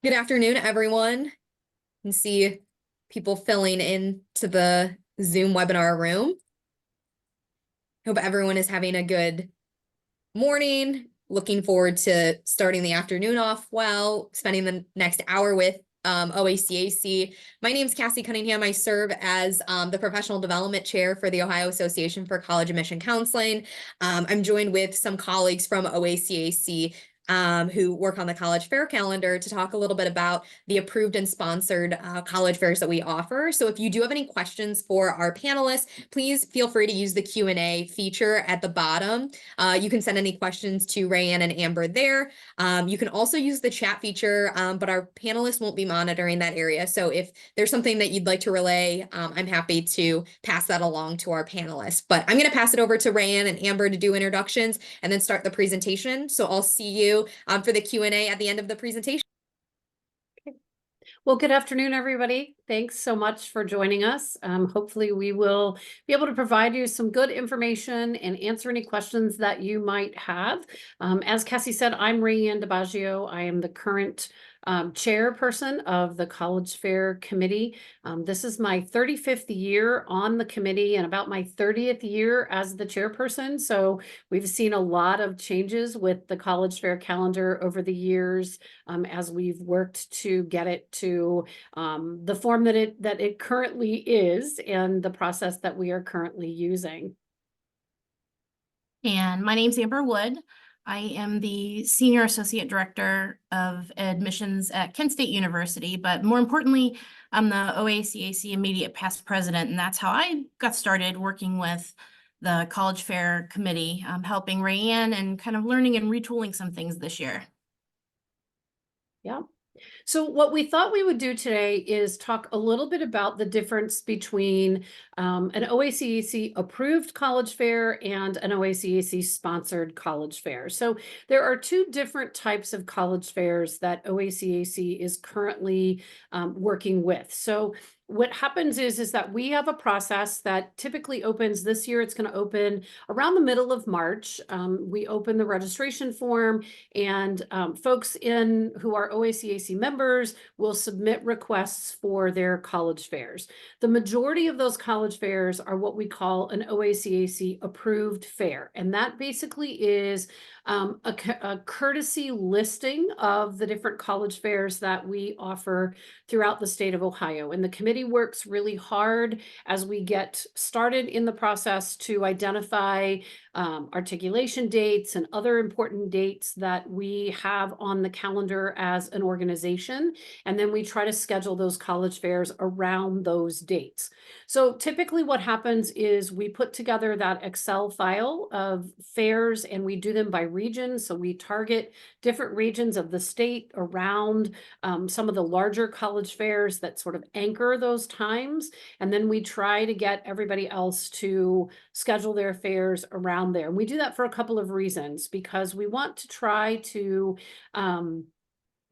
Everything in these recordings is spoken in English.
Good afternoon, everyone. You can see people filling into the Zoom webinar room. Hope everyone is having a good morning. Looking forward to starting the afternoon off well, spending the next hour with OACAC. My name is Cassie Cunningham. I serve as the Professional Development Chair for the Ohio Association for College Admission Counseling. I'm joined with some colleagues from OACAC who work on the college fair calendar to talk a little bit about the approved and sponsored college fairs that we offer. So if you do have any questions for our panelists, please feel free to use the Q&A feature at the bottom. You can send any questions to Rayanne and Amber there. You can also use the chat feature, but our panelists won't be monitoring that area. So if there's something that you'd like to relay, I'm happy to pass that along to our panelists. But I'm going to pass it over to Rayanne and Amber to do introductions and then start the presentation. So I'll see you for the Q&A at the end of the presentation. Well, good afternoon, everybody. Thanks so much for joining us. Hopefully we will be able to provide you some good information and answer any questions that you might have. As Cassie said, I'm Rayanne DiBaggio. I am the current chairperson of the College Fair Committee. This is my 35th year on the committee and about my 30th year as the chairperson. So we've seen a lot of changes with the College Fair calendar over the years as we've worked to get it to the form that it currently is and the process that we are currently using. And my name's Amber Wood. I am the Senior Associate Director of Admissions at Kent State University, but more importantly, I'm the OACAC Immediate Past President, and that's how I got started working with the College Fair Committee, helping Rayanne and kind of learning and retooling some things this year. Yeah. So what we thought we would do today is talk a little bit about the difference between an OACAC approved college fair and an OACAC sponsored college fair. So there are two different types of college fairs that OACAC is currently working with. So what happens is that we have a process that typically opens this year. It's going to open around the middle of March. We open the registration form, and folks who are OACAC members will submit requests for their college fairs. The majority of those college fairs are what we call an OACAC approved fair, and that basically is a courtesy listing of the different college fairs that we offer throughout the state of Ohio. And the committee works really hard as we get started in the process to identify articulation dates and other important dates that we have on the calendar as an organization. And then we try to schedule those college fairs around those dates. So typically what happens is we put together that Excel file of fairs and we do them by region. So we target different regions of the state around some of the larger college fairs that sort of anchor those times. And then we try to get everybody else to schedule their fairs around there. And we do that for a couple of reasons, because we want to try to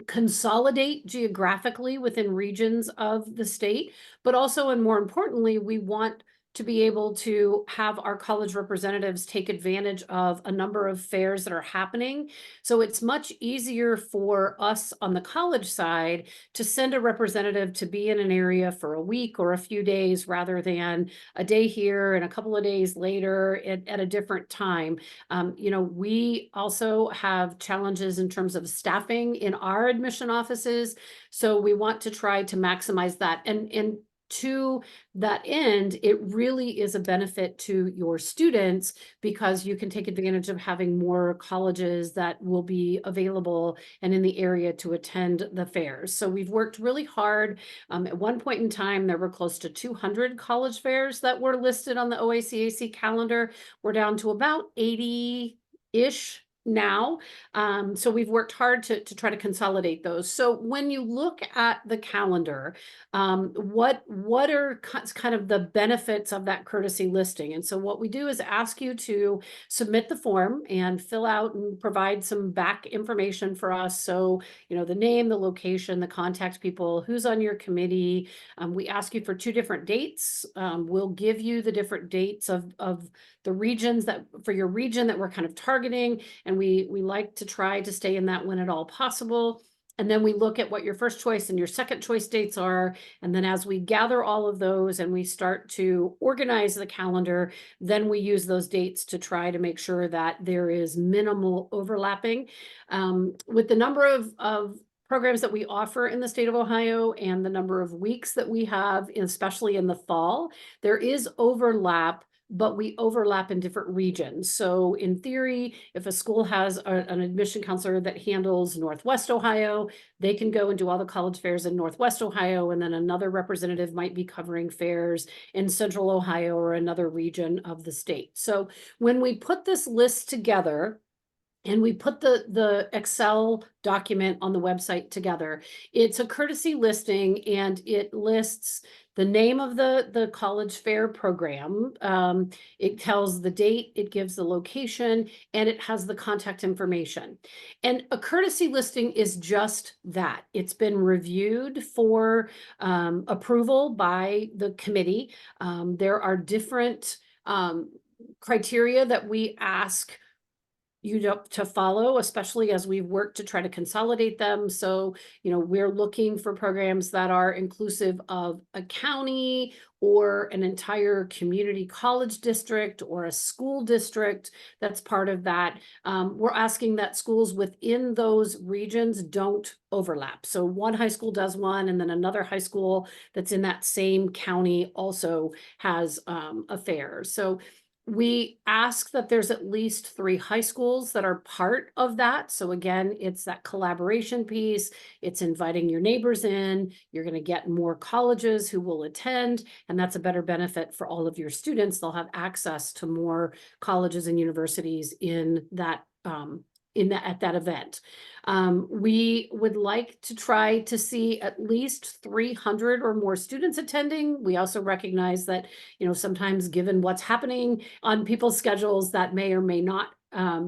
consolidate geographically within regions of the state, but also, and more importantly, we want to be able to have our college representatives take advantage of a number of fairs that are happening. So it's much easier for us on the college side to send a representative to be in an area for a week or a few days rather than a day here and a couple of days later at a different time. We also have challenges in terms of staffing in our admission offices. So we want to try to maximize that. And to that end, it really is a benefit to your students because you can take advantage of having more colleges that will be available and in the area to attend the fairs. So we've worked really hard. At one point in time, there were close to 200 college fairs that were listed on the OACAC calendar. We're down to about 80-ish now. So we've worked hard to try to consolidate those. So when you look at the calendar, what are kind of the benefits of that courtesy listing? And so what we do is ask you to submit the form and fill out and provide some back information for us. So, the name, the location, the contact people, who's on your committee. We ask you for 2 different dates. We'll give you the different dates of the regions for your region that we're kind of targeting. And we like to try to stay in that when at all possible. And then we look at what your first choice and your second choice dates are. And then as we gather all of those and we start to organize the calendar, then we use those dates to try to make sure that there is minimal overlapping. With the number of programs that we offer in the state of Ohio and the number of weeks that we have, especially in the fall, there is overlap, but we overlap in different regions. So in theory, if a school has an admission counselor that handles Northwest Ohio, they can go and do all the college fairs in Northwest Ohio, and then another representative might be covering fairs in Central Ohio or another region of the state. So when we put this list together, and we put the Excel document on the website together, it's a courtesy listing, and it lists the name of the college fair program. It tells the date, it gives the location, and it has the contact information. And a courtesy listing is just that. It's been reviewed for approval by the committee. There are different criteria that we ask you to follow, especially as we work to try to consolidate them. So, we're looking for programs that are inclusive of a county or an entire community college district or a school district that's part of that. We're asking that schools within those regions don't overlap. So one high school does one, and then another high school that's in that same county also has a fair. So we ask that there's at least 3 high schools that are part of that. So again, it's that collaboration piece. It's inviting your neighbors in. You're going to get more colleges who will attend, and that's a better benefit for all of your students. They'll have access to more colleges and universities in that at that event. We would like to try to see at least 300 or more students attending. We also recognize that, sometimes given what's happening on people's schedules, that may or may not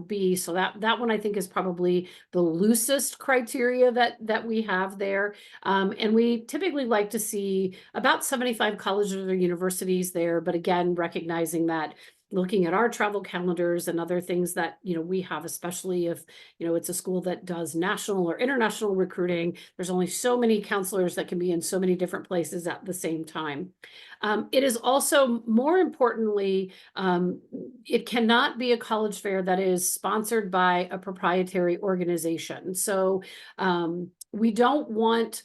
be. So that one I think is probably the loosest criteria that we have there. And we typically like to see about 75 colleges or universities there, but again, recognizing that looking at our travel calendars and other things that, we have, especially if, it's a school that does national or international recruiting, there's only so many counselors that can be in so many different places at the same time. It is also, more importantly, it cannot be a college fair that is sponsored by a proprietary organization. So we don't want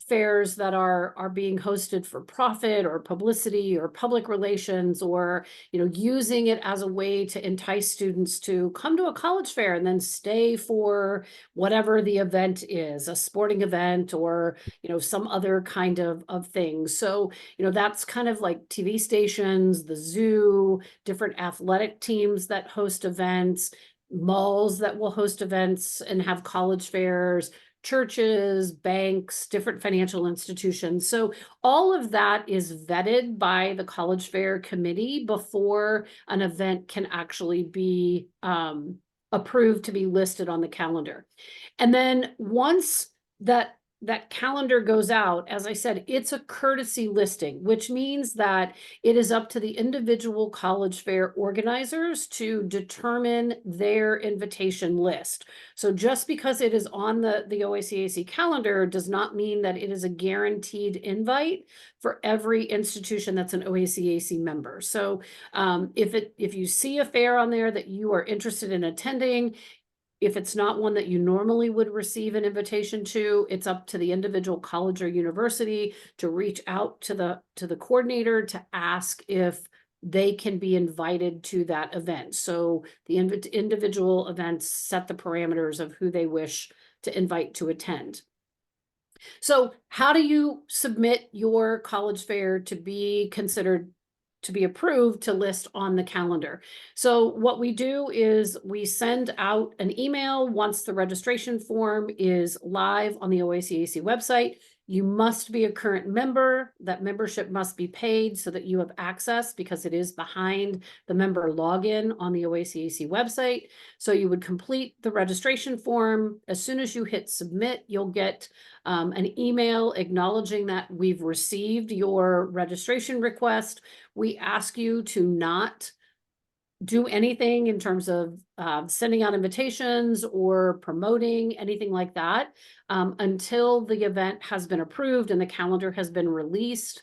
fairs that are being hosted for profit or publicity or public relations, or using it as a way to entice students to come to a college fair and then stay for whatever the event is, a sporting event or some other kind of thing. So that's kind of like TV stations, the zoo, different athletic teams that host events, malls that will host events and have college fairs, churches, banks, different financial institutions. So all of that is vetted by the college fair committee before an event can actually be approved to be listed on the calendar. And then once that calendar goes out, as I said, it's a courtesy listing, which means that it is up to the individual college fair organizers to determine their invitation list. So just because it is on the OACAC calendar does not mean that it is a guaranteed invite for every institution that's an OACAC member. So if you see a fair on there that you are interested in attending, if it's not one that you normally would receive an invitation to, it's up to the individual college or university to reach out to the coordinator to ask if they can be invited to that event. So the individual events set the parameters of who they wish to invite to attend. So how do you submit your college fair to be considered to be approved to list on the calendar? So what we do is we send out an email once the registration form is live on the OACAC website. You must be a current member. That membership must be paid so that you have access, because it is behind the member login on the OACAC website. So you would complete the registration form. As soon as you hit submit, you'll get an email acknowledging that we've received your registration request. We ask you to not do anything in terms of sending out invitations or promoting anything like that until the event has been approved and the calendar has been released.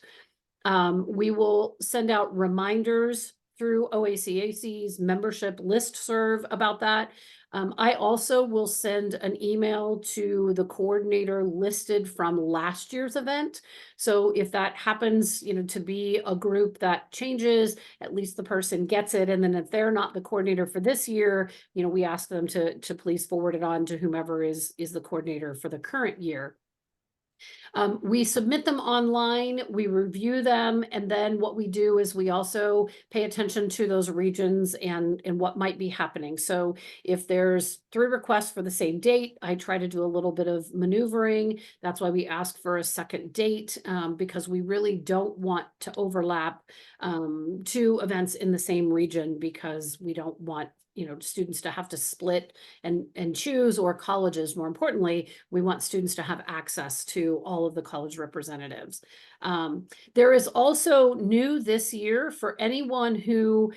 We will send out reminders through OACAC's membership listserv about that. I also will send an email to the coordinator listed from last year's event. So if that happens, you know, to be a group that changes, at least the person gets it. And then if they're not the coordinator for this year, you know, we ask them to please forward it on to whomever is the coordinator for the current year. We submit them online, we review them, and then what we do is we also pay attention to those regions and what might be happening. So if there's 3 requests for the same date, I try to do a little bit of maneuvering. That's why we ask for a second date, because we really don't want to overlap 2 events in the same region, because we don't want, you know, students to have to split and choose, or colleges, more importantly, we want students to have access to all of the college representatives. There is also new this year for anyone who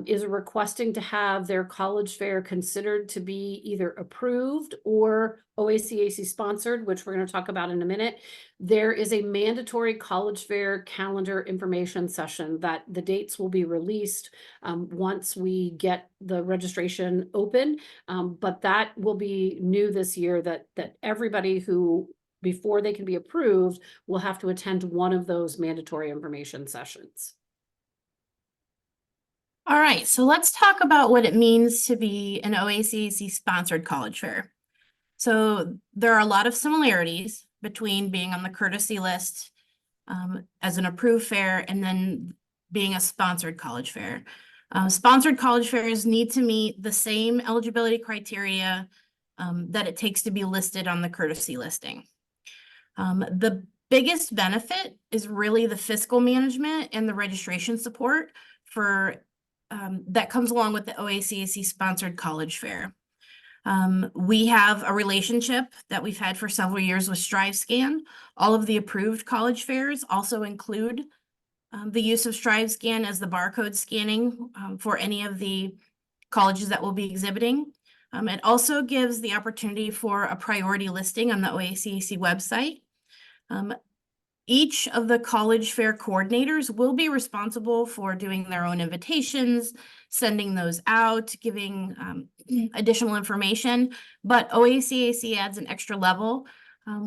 is requesting to have their college fair considered to be either approved or OACAC sponsored, which we're going to talk about in a minute. There is a mandatory college fair calendar information session that the dates will be released once we get the registration open. But that will be new this year, that everybody who, before they can be approved, will have to attend one of those mandatory information sessions. All right, so let's talk about what it means to be an OACAC sponsored college fair. So there are a lot of similarities between being on the courtesy list as an approved fair and then being a sponsored college fair. Sponsored college fairs need to meet the same eligibility criteria that it takes to be listed on the courtesy listing. The biggest benefit is really the fiscal management and the registration support for that comes along with the OACAC sponsored college fair. We have a relationship that we've had for several years with StriveScan. All of the approved college fairs also include the use of StriveScan as the barcode scanning for any of the colleges that will be exhibiting. It also gives the opportunity for a priority listing on the OACAC website. Each of the college fair coordinators will be responsible for doing their own invitations, sending those out, giving additional information, but OACAC adds an extra level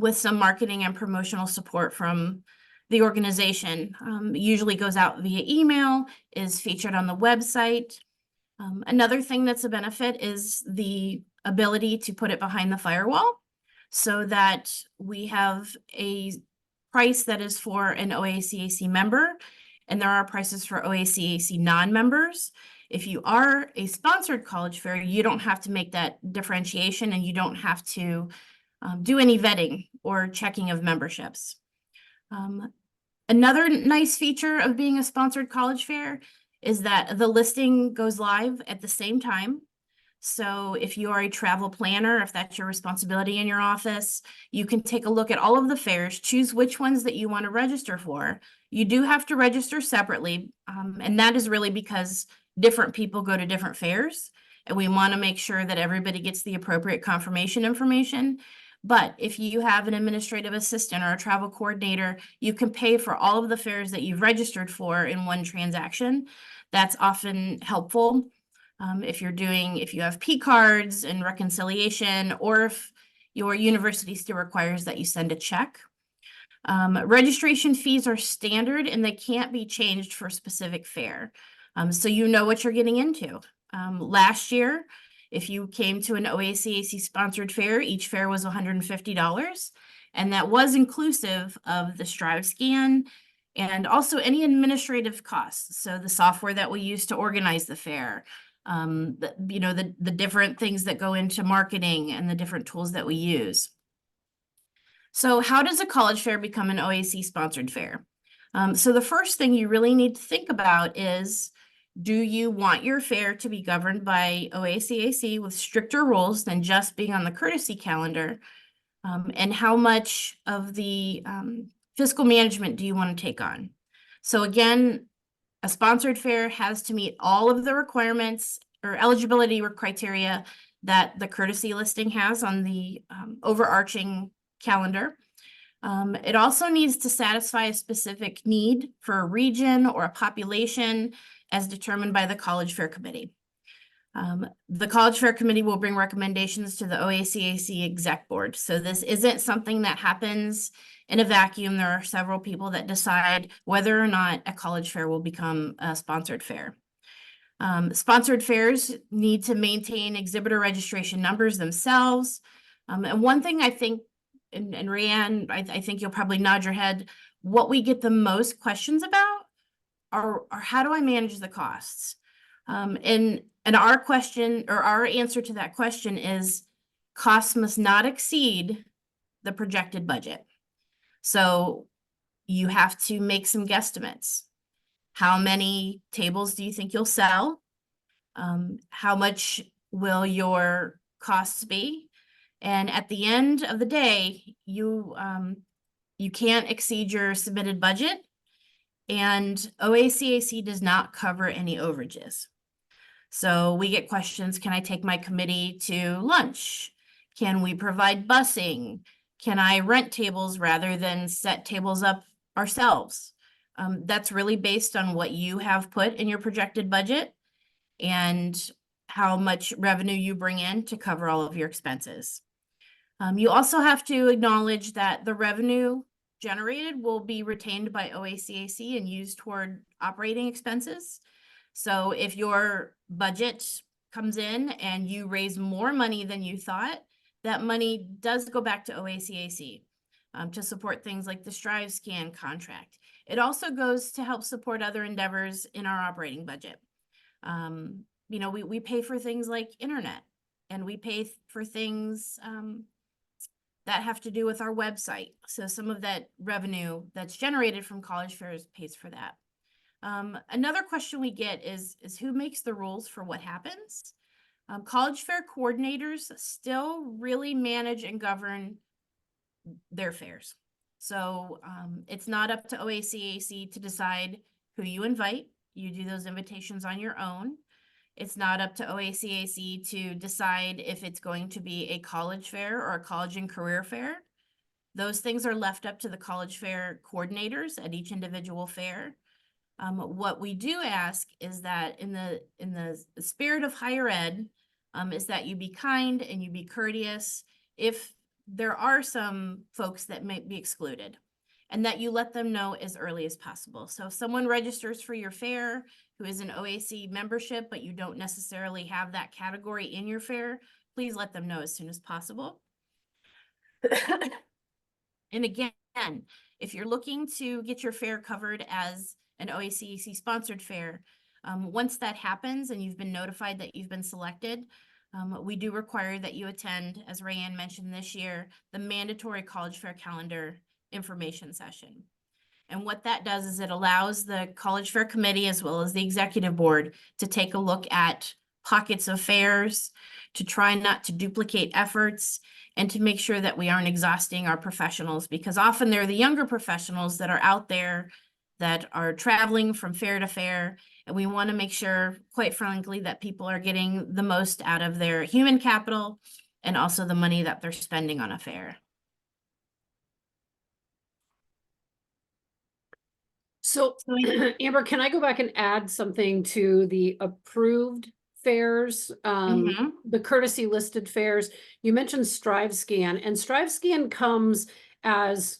with some marketing and promotional support from the organization. Usually goes out via email, is featured on the website. Another thing that's a benefit is the ability to put it behind the firewall so that we have a price that is for an OACAC member, and there are prices for OACAC non-members. If you are a sponsored college fair, you don't have to make that differentiation, and you don't have to do any vetting or checking of memberships. Another nice feature of being a sponsored college fair is that the listing goes live at the same time. So if you are a travel planner, if that's your responsibility in your office, you can take a look at all of the fairs, choose which ones that you want to register for. You do have to register separately, and that is really because different people go to different fairs, and we want to make sure that everybody gets the appropriate confirmation information. But if you have an administrative assistant or a travel coordinator, you can pay for all of the fairs that you've registered for in one transaction. That's often helpful. If you have P cards and reconciliation, or if your university still requires that you send a check. Registration fees are standard and they can't be changed for a specific fair. So you know what you're getting into. Last year, if you came to an OACAC sponsored fair, each fair was $150, and that was inclusive of the StriveScan and also any administrative costs. So the software that we use to organize the fair, the different things that go into marketing and the different tools that we use. So how does a college fair become an OAC sponsored fair? So the first thing you really need to think about is, do you want your fair to be governed by OACAC with stricter rules than just being on the courtesy calendar? And how much of the fiscal management do you want to take on? So again, A sponsored fair has to meet all of the requirements or eligibility criteria that the courtesy listing has on the overarching calendar. It also needs to satisfy a specific need for a region or a population as determined by the College Fair Committee. The College Fair Committee will bring recommendations to the OACAC Exec Board. So this isn't something that happens in a vacuum. There are several people that decide whether or not a college fair will become a sponsored fair. Sponsored fairs need to maintain exhibitor registration numbers themselves. And one thing I think, and Rayanne, I think you'll probably nod your head, what we get the most questions about are how do I manage the costs? And our question, or our answer to that question, is costs must not exceed the projected budget. So you have to make some guesstimates. How many tables do you think you'll sell? How much will your costs be? And at the end of the day, you can't exceed your submitted budget, and OACAC does not cover any overages. So we get questions, can I take my committee to lunch? Can we provide busing? Can I rent tables rather than set tables up ourselves? That's really based on what you have put in your projected budget and how much revenue you bring in to cover all of your expenses. You also have to acknowledge that the revenue generated will be retained by OACAC and used toward operating expenses. So if your budget comes in and you raise more money than you thought, that money does go back to OACAC to support things like the StriveScan contract. It also goes to help support other endeavors in our operating budget. You know, we pay for things like internet, and we pay for things that have to do with our website. So some of that revenue that's generated from college fairs pays for that. Another question we get is who makes the rules for what happens? College fair coordinators still really manage and govern their fairs. So it's not up to OACAC to decide who you invite. You do those invitations on your own. It's not up to OACAC to decide if it's going to be a college fair or a college and career fair. Those things are left up to the college fair coordinators at each individual fair. What we do ask is that in the spirit of higher ed, is that you be kind and you be courteous if there are some folks that might be excluded, and that you let them know as early as possible. So if someone registers for your fair who is an OAC membership, but you don't necessarily have that category in your fair, please let them know as soon as possible. And again, if you're looking to get your fair covered as an OACAC sponsored fair, once that happens and you've been notified that you've been selected, we do require that you attend, as Rayanne mentioned this year, the mandatory college fair calendar information session. And what that does is it allows the college fair committee as well as the executive board to take a look at pockets of fairs, to try not to duplicate efforts, and to make sure that we aren't exhausting our professionals, because often they're the younger professionals that are out there that are traveling from fair to fair. And we want to make sure, quite frankly, that people are getting the most out of their human capital and also the money that they're spending on a fair. So Amber, can I go back and add something to the approved fairs, the courtesy listed fairs? You mentioned StriveScan, and StriveScan comes as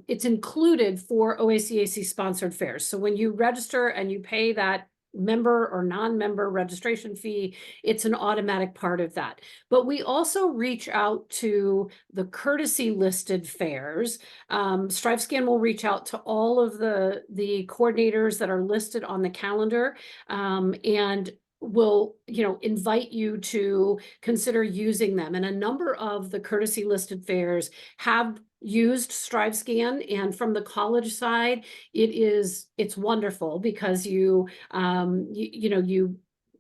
it's included for OACAC sponsored fairs. So when you register and you pay that member or non-member registration fee, it's an automatic part of that. But we also reach out to the courtesy listed fairs. StriveScan will reach out to all of the coordinators that are listed on the calendar, and will, you know, invite you to consider using them. And a number of the courtesy listed fairs have used StriveScan, and from the college side, it's wonderful because you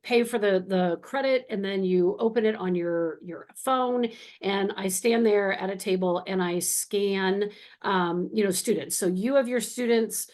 pay for the credit and then you open it on your phone, and I stand there at a table and I scan students. So you have your students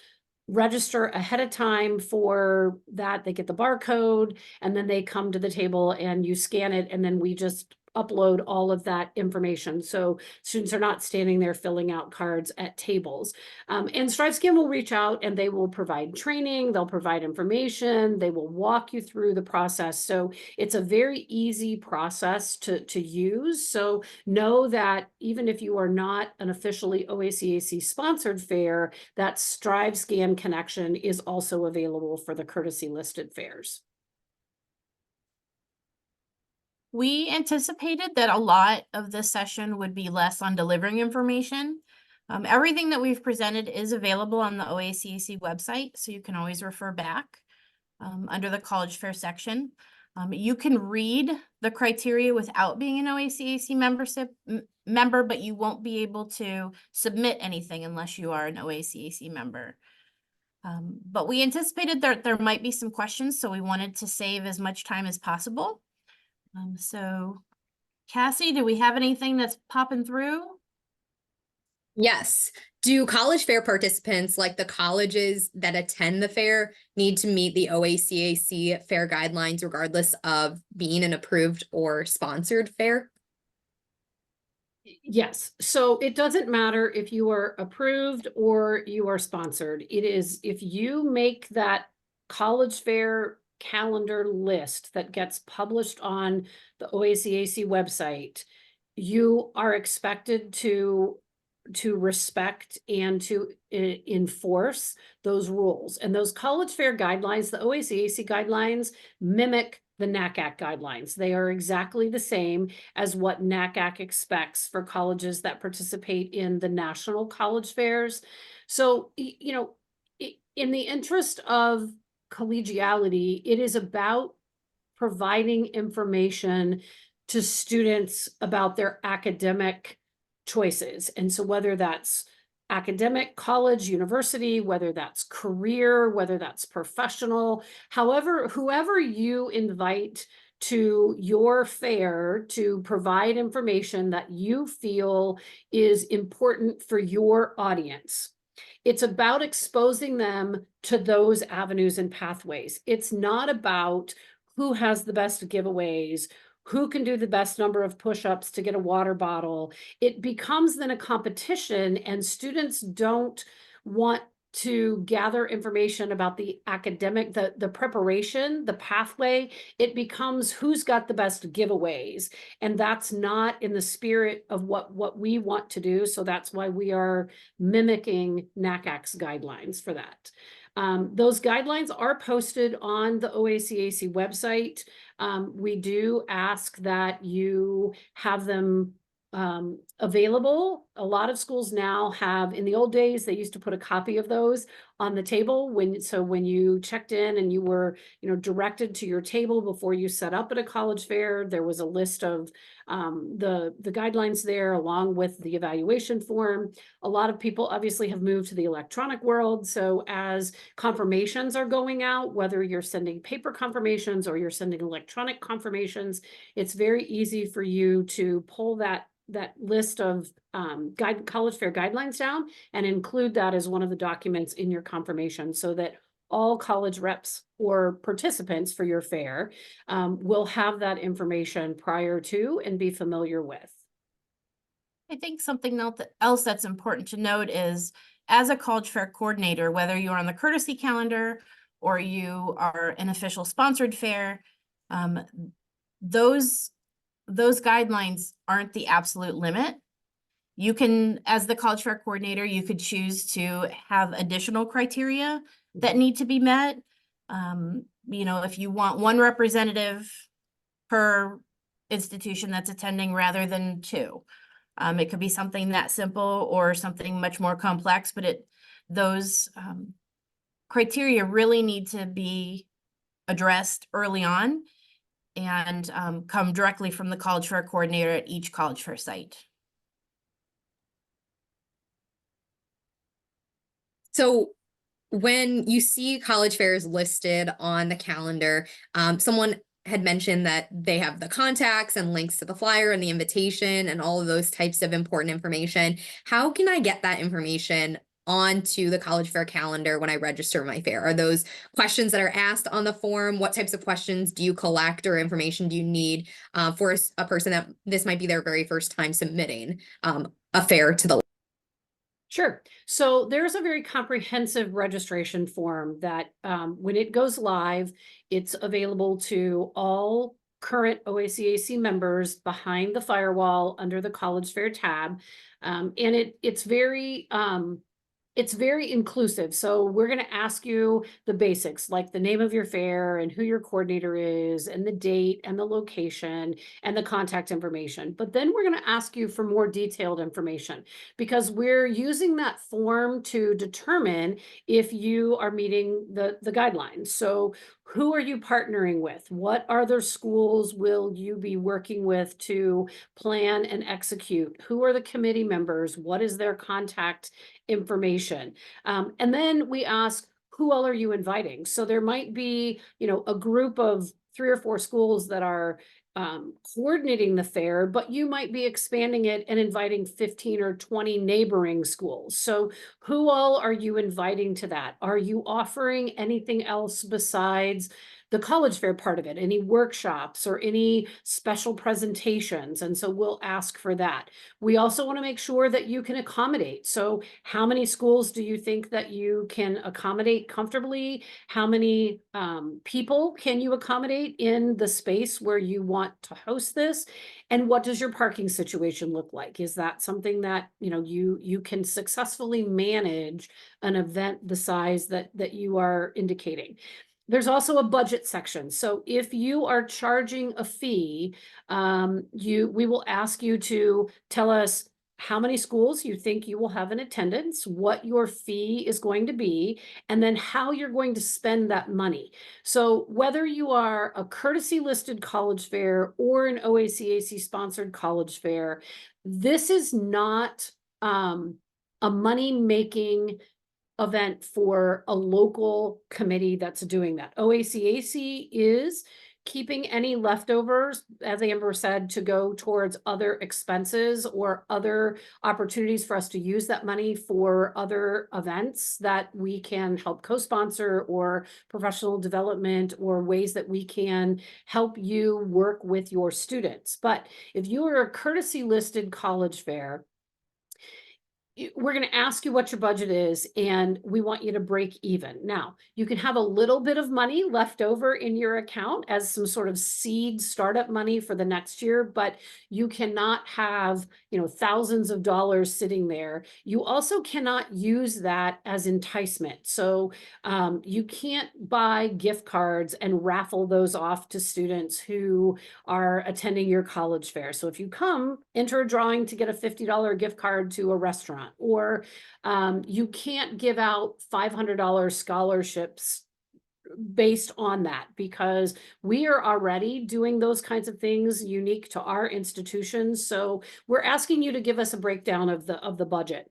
register ahead of time for that. They get the barcode and then they come to the table and you scan it, and then we just upload all of that information. So students are not standing there filling out cards at tables. And StriveScan will reach out and they will provide training, they'll provide information, they will walk you through the process. So it's a very easy process to use. So know that even if you are not an officially OACAC sponsored fair, that StriveScan connection is also available for the courtesy listed fairs. We anticipated that a lot of this session would be less on delivering information. Everything that we've presented is available on the OACAC website, so you can always refer back under the college fair section. You can read the criteria without being an OACAC member, but you won't be able to submit anything unless you are an OACAC member. But we anticipated that there might be some questions, so we wanted to save as much time as possible. So Cassie, do we have anything that's popping through? Yes. Do college fair participants, like the colleges that attend the fair, need to meet the OACAC fair guidelines regardless of being an approved or sponsored fair? Yes, so it doesn't matter if you are approved or you are sponsored. It is, if you make that college fair calendar list that gets published on the OACAC website, you are expected to respect and to enforce those rules. And those college fair guidelines, the OACAC guidelines, mimic the NACAC guidelines. They are exactly the same as what NACAC expects for colleges that participate in the national college fairs. So, you know, in the interest of collegiality, it is about providing information to students about their academic choices. And so whether that's academic, college, university, whether that's career, whether that's professional, whoever you invite to your fair to provide information that you feel is important for your audience. It's about exposing them to those avenues and pathways. It's not about who has the best giveaways, who can do the best number of push-ups to get a water bottle. It becomes then a competition, and students don't want to gather information about the academic, the preparation, the pathway. It becomes who's got the best giveaways. And that's not in the spirit of what we want to do. So that's why we are mimicking NACAC's guidelines for that. Those guidelines are posted on the OACAC website. We do ask that you have them available. A lot of schools now have, in the old days, they used to put a copy of those on the table when you checked in and you were, directed to your table before you set up at a college fair, there was a list of the guidelines there along with the evaluation form. A lot of people obviously have moved to the electronic world. So as confirmations are going out, whether you're sending paper confirmations or you're sending electronic confirmations, it's very easy for you to pull that list of college fair guidelines down and include that as one of the documents in your confirmation, so that all college reps or participants for your fair will have that information prior to and be familiar with. I think something else that's important to note is, as a college fair coordinator, whether you're on the courtesy calendar or you are an official sponsored fair, those guidelines aren't the absolute limit. You can, as the college fair coordinator, you could choose to have additional criteria that need to be met. If you want one representative per institution that's attending rather than two. It could be something that simple or something much more complex, but those criteria really need to be addressed early on and come directly from the college fair coordinator at each college fair site. So when you see college fairs listed on the calendar, someone had mentioned that they have the contacts and links to the flyer and the invitation and all of those types of important information. How can I get that information onto the college fair calendar when I register my fair? Are those questions that are asked on the form? What types of questions do you collect or information do you need for a person that this might be their very first time submitting a fair to the? Sure. So there's a very comprehensive registration form that when it goes live, it's available to all current OACAC members behind the firewall under the College Fair tab. And it's very inclusive. So we're going to ask you the basics, like the name of your fair and who your coordinator is and the date and the location and the contact information. But then we're going to ask you for more detailed information because we're using that form to determine if you are meeting the guidelines. So who are you partnering with? What other schools will you be working with to plan and execute? Who are the committee members? What is their contact information? And then we ask, who all are you inviting? So there might be, a group of 3 or 4 schools that are coordinating the fair, but you might be expanding it and inviting 15 or 20 neighboring schools. So who all are you inviting to that? Are you offering anything else besides the college fair part of it, any workshops or any special presentations? And so we'll ask for that. We also want to make sure that you can accommodate. So how many schools do you think that you can accommodate comfortably? How many people can you accommodate in the space where you want to host this? And what does your parking situation look like? Is that something that you can successfully manage an event the size that you are indicating? There's also a budget section. So if you are charging a fee, we will ask you to tell us how many schools you think you will have in attendance, what your fee is going to be, and then how you're going to spend that money. So whether you are a courtesy listed college fair or an OACAC sponsored college fair, this is not a money-making event for a local committee that's doing that. OACAC is keeping any leftovers, as Amber said, to go towards other expenses or other opportunities for us to use that money for other events that we can help co-sponsor or professional development or ways that we can help you work with your students. But if you are a courtesy listed college fair, we're going to ask you what your budget is, and we want you to break even. Now, you can have a little bit of money left over in your account as some sort of seed startup money for the next year, but you cannot have, thousands of dollars sitting there. You also cannot use that as enticement. So you can't buy gift cards and raffle those off to students who are attending your college fair. So if you come, enter a drawing to get a $50 gift card to a restaurant, or you can't give out $500 scholarships based on that, because we are already doing those kinds of things unique to our institutions. So we're asking you to give us a breakdown of the budget.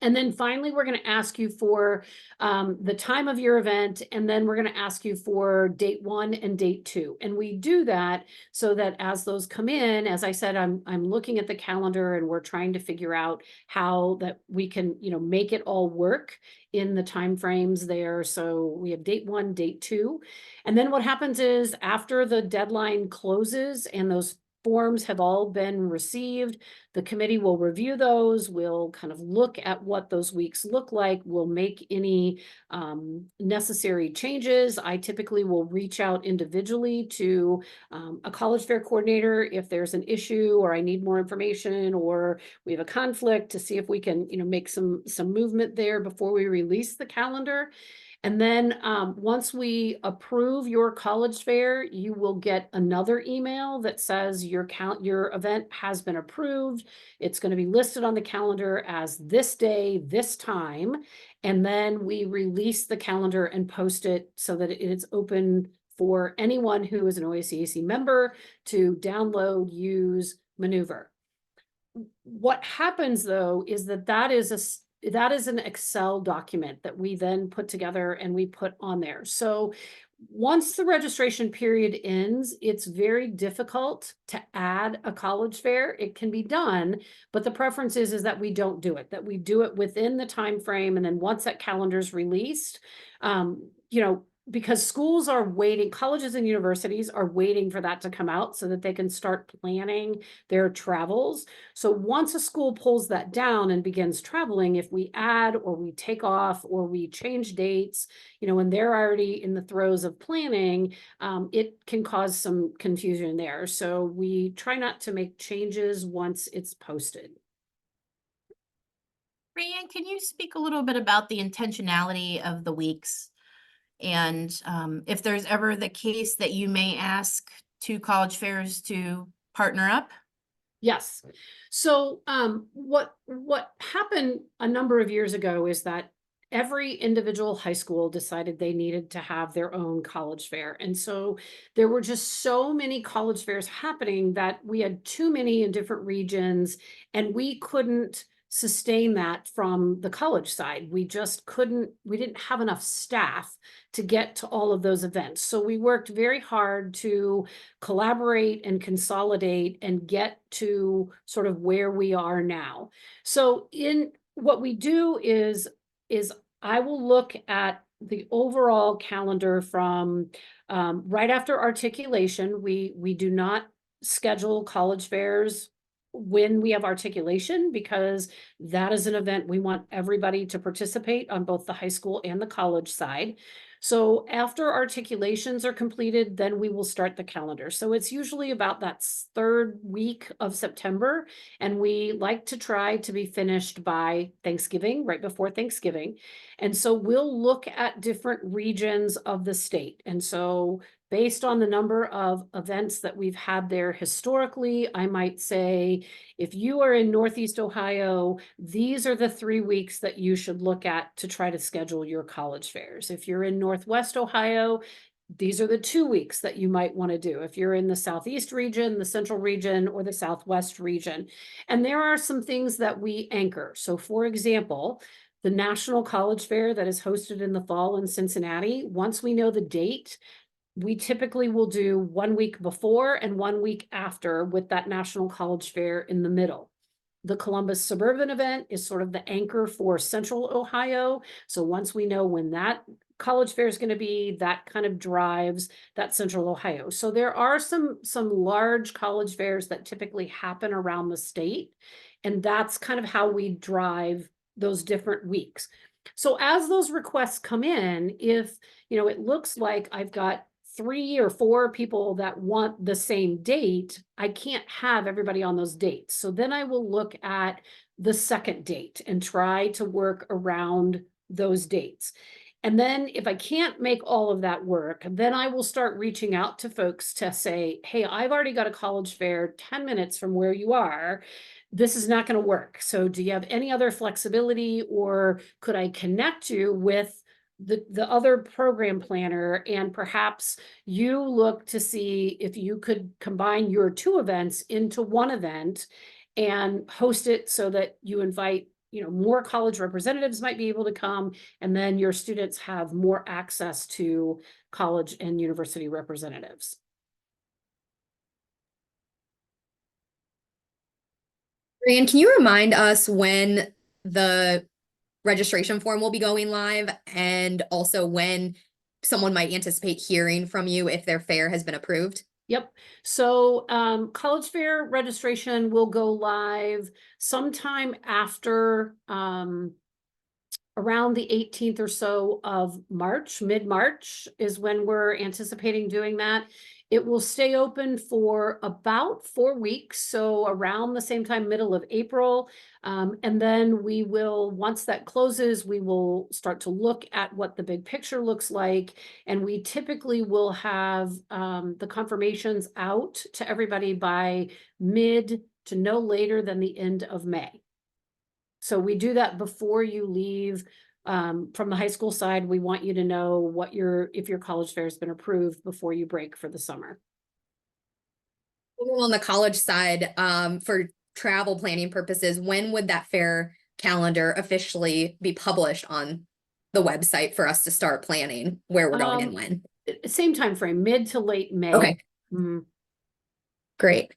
And then finally, we're going to ask you for the time of your event, and then we're going to ask you for date 1 and date 2. And we do that so that as those come in, as I said, I'm looking at the calendar and we're trying to figure out how that we can, make it all work in the time frames there. So we have date 1, date 2. And then what happens is after the deadline closes and those forms have all been received, the committee will review those. We'll kind of look at what those weeks look like. We'll make any necessary changes. I typically will reach out individually to a college fair coordinator if there's an issue or I need more information or we have a conflict, to see if we can, make some movement there before we release the calendar. And then once we approve your college fair, you will get another email that says your event has been approved. It's going to be listed on the calendar as this day, this time. And then we release the calendar and post it so that it is open for anyone who is an OACAC member to download, use, maneuver. What happens though is that is an Excel document that we then put together and we put on there. So once the registration period ends, it's very difficult to add a college fair. It can be done, but the preference is that we don't do it, that we do it within the time frame. And then once that calendar is released, you know, because schools are waiting, colleges and universities are waiting for that to come out so that they can start planning their travels. So once a school pulls that down and begins traveling, if we add or we take off or we change dates, you know, when they're already in the throes of planning, it can cause some confusion there. So we try not to make changes once it's posted. Rayanne, can you speak a little bit about the intentionality of the weeks? And if there's ever the case that you may ask two college fairs to partner up? Yes. So what happened a number of years ago is that every individual high school decided they needed to have their own college fair. And so there were just so many college fairs happening that we had too many in different regions, and we couldn't sustain that from the college side. We just couldn't, we didn't have enough staff to get to all of those events. So we worked very hard to collaborate and consolidate and get to sort of where we are now. So in what we do is I will look at the overall calendar from right after articulation. We do not schedule college fairs when we have articulation, because that is an event we want everybody to participate on, both the high school and the college side. So after articulations are completed, then we will start the calendar. So it's usually about that third week of September, and we like to try to be finished by Thanksgiving, right before Thanksgiving. And so we'll look at different regions of the state. And so based on the number of events that we've had there historically, I might say, if you are in Northeast Ohio, these are the 3 weeks that you should look at to try to schedule your college fairs. If you're in Northwest Ohio, these are the 2 weeks that you might want to do. If you're in the Southeast region, the Central region, or the Southwest region. And there are some things that we anchor. So for example, the National College Fair that is hosted in the fall in Cincinnati, once we know the date, we typically will do 1 week before and 1 week after, with that National College Fair in the middle. The Columbus Suburban event is sort of the anchor for Central Ohio. So once we know when that college fair is going to be, that kind of drives that Central Ohio. So there are some large college fairs that typically happen around the state, and that's kind of how we drive those different weeks. So as those requests come in, if, you know, it looks like I've got 3 or 4 people that want the same date, I can't have everybody on those dates. So then I will look at the second date and try to work around those dates. And then if I can't make all of that work, then I will start reaching out to folks to say, hey, I've already got a college fair 10 minutes from where you are. This is not going to work. So do you have any other flexibility, or could I connect you with the other program planner, and perhaps you look to see if you could combine your 2 events into 1 event and host it so that you invite, you know, more college representatives might be able to come, and then your students have more access to college and university representatives. Brian, can you remind us when the registration form will be going live, and also when someone might anticipate hearing from you if their fair has been approved? Yep. So college fair registration will go live sometime after around the 18th or so of March. Mid-March is when we're anticipating doing that. It will stay open for about 4 weeks, so around the same time, middle of April. And then we will, once that closes, we will start to look at what the big picture looks like. And we typically will have the confirmations out to everybody by mid to no later than the end of May. So we do that before you leave. From the high school side, we want you to know what if your college fair has been approved before you break for the summer. On the college side, for travel planning purposes, when would that fair calendar officially be published on the website for us to start planning where we're going and when? Same time frame, mid to late May. Okay, Mm. great.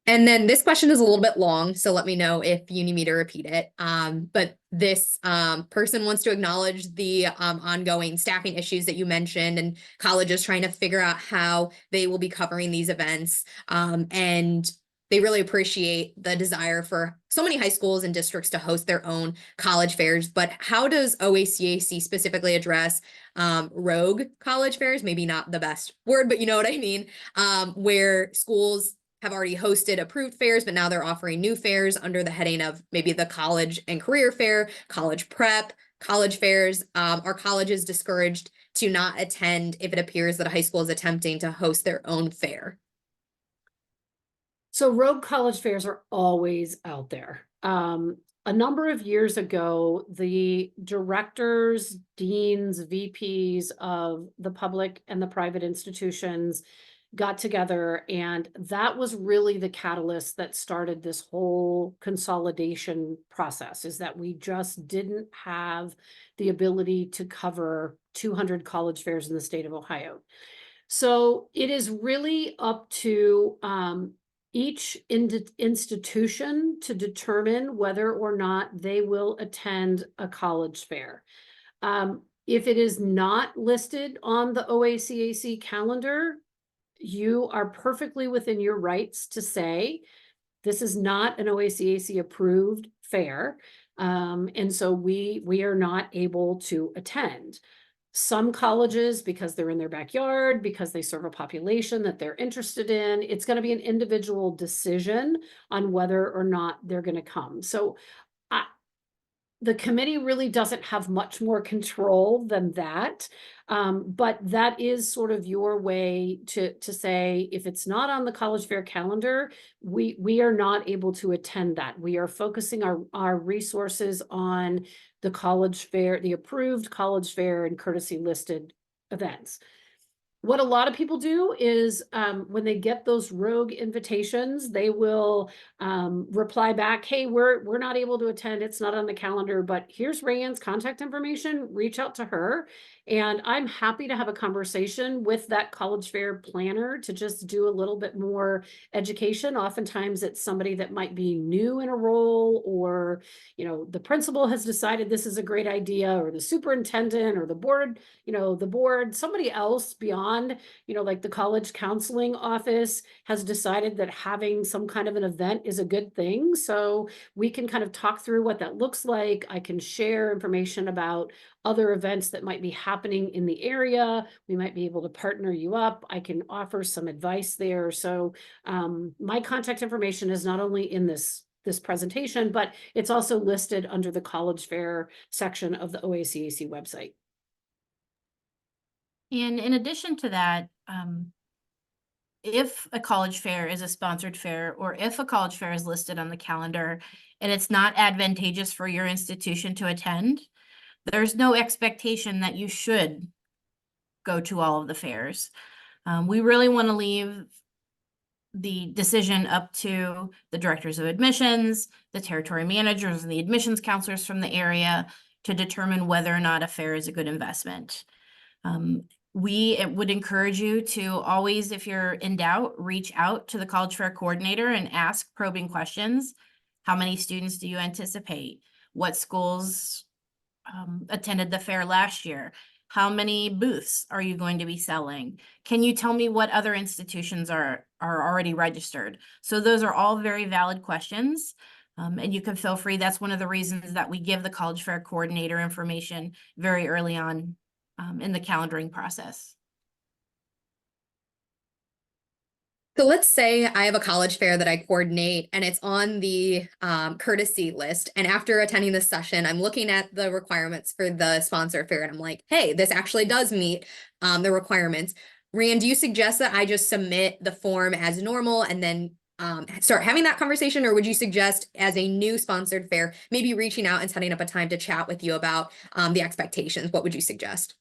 And then this question is a little bit long, so let me know if you need me to repeat it. But this person wants to acknowledge the ongoing staffing issues that you mentioned, and colleges trying to figure out how they will be covering these events. And they really appreciate the desire for so many high schools and districts to host their own college fairs. But how does OACAC specifically address rogue college fairs? Maybe not the best word, but you know what I mean. Where schools have already hosted approved fairs, but now they're offering new fairs under the heading of maybe the college and career fair, college prep, college fairs. Are colleges discouraged to not attend if it appears that a high school is attempting to host their own fair? So rogue college fairs are always out there. A number of years ago, the directors, deans, VPs of the public and the private institutions got together, and that was really the catalyst that started this whole consolidation process, is that we just didn't have the ability to cover 200 college fairs in the state of Ohio. So it is really up to each institution to determine whether or not they will attend a college fair. If it is not listed on the OACAC calendar, you are perfectly within your rights to say, this is not an OACAC approved fair. And so we are not able to attend. Some colleges, because they're in their backyard, because they serve a population that they're interested in, it's going to be an individual decision on whether or not they're going to come. So the committee really doesn't have much more control than that. But that is sort of your way to say, if it's not on the college fair calendar, we are not able to attend that. We are focusing our resources on the college fair, the approved college fair and courtesy listed events. What a lot of people do is when they get those rogue invitations, they will reply back, hey, we're not able to attend. It's not on the calendar, but here's Rayanne's contact information. Reach out to her. And I'm happy to have a conversation with that college fair planner to just do a little bit more education. Oftentimes it's somebody that might be new in a role, or, you know, the principal has decided this is a great idea, or the superintendent or the board, somebody else beyond, like the college counseling office has decided that having some kind of an event is a good thing. So we can kind of talk through what that looks like. I can share information about other events that might be happening in the area. We might be able to partner you up. I can offer some advice there. So my contact information is not only in this presentation, but it's also listed under the college fair section of the OACAC website. And in addition to that, if a college fair is a sponsored fair, or if a college fair is listed on the calendar and it's not advantageous for your institution to attend, there's no expectation that you should go to all of the fairs. We really want to leave the decision up to the directors of admissions, the territory managers, and the admissions counselors from the area to determine whether or not a fair is a good investment. We would encourage you to always, if you're in doubt, reach out to the college fair coordinator and ask probing questions. How many students do you anticipate? What schools attended the fair last year? How many booths are you going to be selling? Can you tell me what other institutions are already registered? So those are all very valid questions. And you can feel free. That's one of the reasons that we give the college fair coordinator information very early on in the calendaring process. So let's say I have a college fair that I coordinate and it's on the courtesy list. And after attending this session, I'm looking at the requirements for the sponsor fair and I'm like, hey, this actually does meet the requirements. Rand, do you suggest that I just submit the form as normal and then start having that conversation? Or would you suggest, as a new sponsored fair, maybe reaching out and setting up a time to chat with you about the expectations? What would you suggest?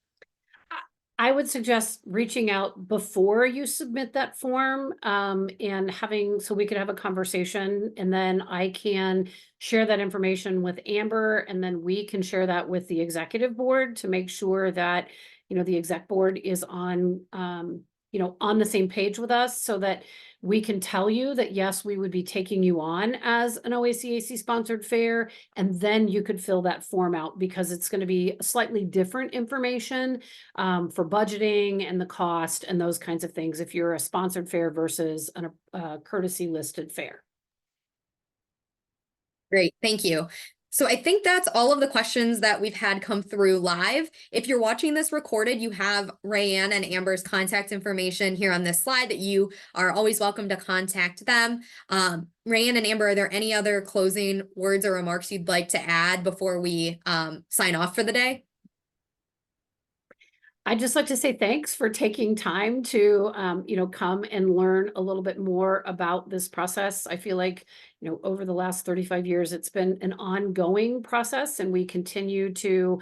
I would suggest reaching out before you submit that form and so we could have a conversation, and then I can share that information with Amber, and then we can share that with the executive board to make sure that the exec board is on, on the same page with us so that we can tell you that, yes, we would be taking you on as an OACAC sponsored fair, and then you could fill that form out because it's going to be slightly different information for budgeting and the cost and those kinds of things if you're a sponsored fair versus a courtesy listed fair. Great, thank you. So I think that's all of the questions that we've had come through live. If you're watching this recorded, you have Rayanne and Amber's contact information here on this slide that you are always welcome to contact them. Rayanne and Amber, are there any other closing words or remarks you'd like to add before we sign off for the day? I'd just like to say thanks for taking time to, come and learn a little bit more about this process. I feel like, over the last 35 years, it's been an ongoing process, and we continue to,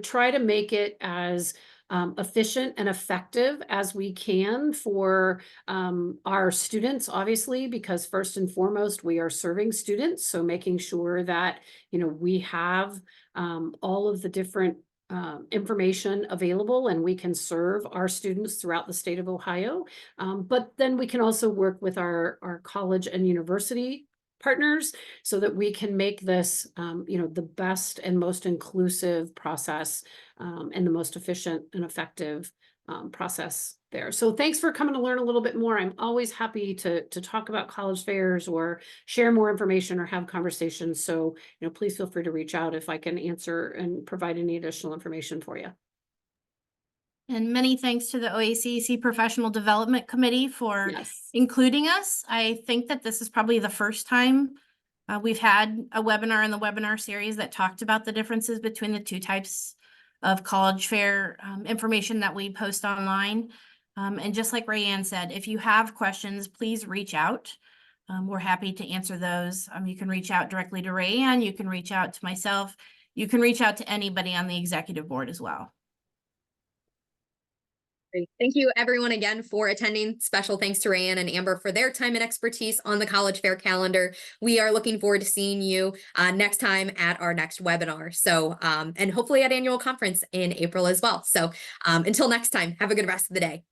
try to make it as efficient and effective as we can for our students, obviously, because first and foremost, we are serving students. So making sure that, we have all of the different information available and we can serve our students throughout the state of Ohio. But then we can also work with our college and university partners so that we can make this, the best and most inclusive process and the most efficient and effective process there. So thanks for coming to learn a little bit more. I'm always happy to talk about college fairs or share more information or have conversations. So, please feel free to reach out if I can answer and provide any additional information for you. And many thanks to the OACAC Professional Development Committee for Yes. including us. I think that this is probably the first time we've had a webinar in the webinar series that talked about the differences between the two types of college fair information that we post online. And just like Rayanne said, if you have questions, please reach out. We're happy to answer those. You can reach out directly to Rayanne. You can reach out to myself. You can reach out to anybody on the executive board as well. Great. Thank you everyone again for attending. Special thanks to Rayanne and Amber for their time and expertise on the college fair calendar. We are looking forward to seeing you next time at our next webinar. So, and hopefully at annual conference in April as well. So until next time, have a good rest of the day.